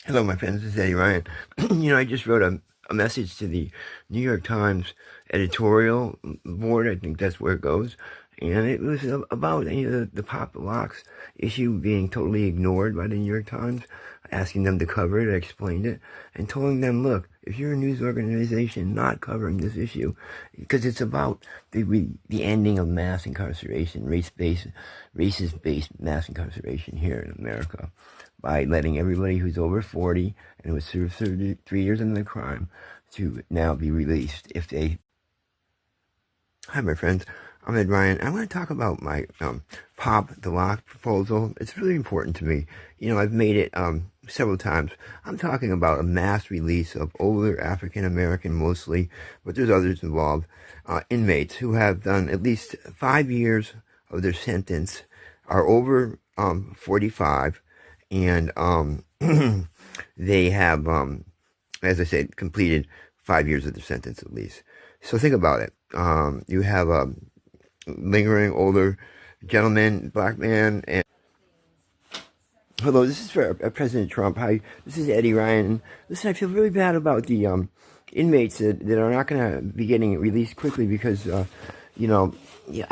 Hello, my friends. This is Eddie Ryan. I just wrote a message to the New York Times editorial board. I think that's where it goes. And it was about the Pop the Locks issue being totally ignored by the New York Times, asking them to cover it. I explained it and telling them, look, if you're a news organization not covering this issue, because it's about the ending of mass incarceration, racist-based mass incarceration here in America, by letting everybody who's over 40 and who has served 33 years in the crime to now be released if they... Hi, my friends. I'm Ed Ryan. I want to talk about my Pop the Lock proposal. It's really important to me. I've made it several times. I'm talking about a mass release of older African-American mostly, but there's others involved, inmates who have done at least 5 years of their sentence, are over 45, and they have, as I said, completed 5 years of their sentence at least. So think about it. You have a lingering older gentleman, black man, and hello, this is for President Trump. Hi, this is Eddie Ryan. Listen, I feel really bad about the inmates that are not going to be getting released quickly because, I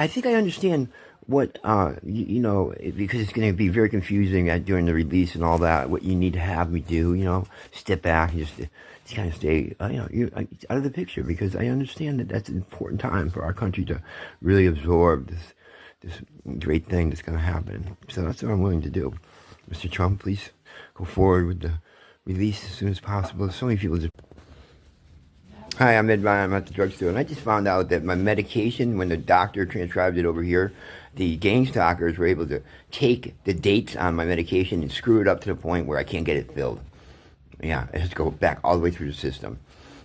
think I understand what, because it's going to be very confusing during the release and all that, what you need to have me do, step back and just kind of stay, you're out of the picture, because I understand that that's an important time for our country to really absorb this great thing that's going to happen. So that's what I'm willing to do. Mr. Trump, please go forward with the release as soon as possible. So many people just... Hi, I'm Ed Ryan. I'm at the drugstore, and I just found out that my medication, when the doctor transcribed it over here, the gang stalkers were able to take the dates on my medication and screw it up to the point where I can't get it filled. Yeah, it has to go back all the way through the system.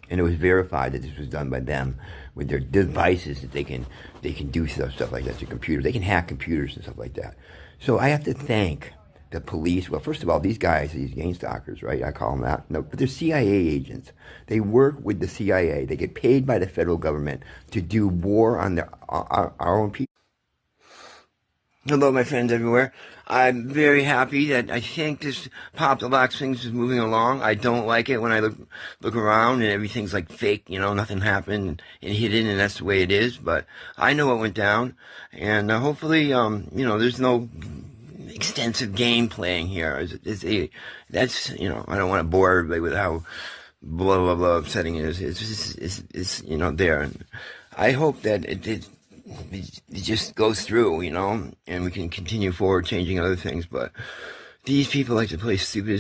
And it was verified that this was done by them with their devices, that they can do stuff like that to computers. They can hack computers and stuff like that. So I have to thank the police. Well, first of all, these guys, these gang stalkers, right? I call them that. No, but they're CIA agents. They work with the CIA. They get paid by the federal government to do war on our own people. Hello, my friends everywhere. I'm very happy that I think this Pop the Lock thing is moving along. I don't like it when I look around and everything's like fake, nothing happened and hidden, and that's the way it is. But I know what went down, and hopefully, there's no extensive game playing here. That's, I don't want to bore everybody with how blah, blah, blah upsetting it is. It's there. And I hope that it just goes through, and we can continue forward changing other things. But these people like to play stupid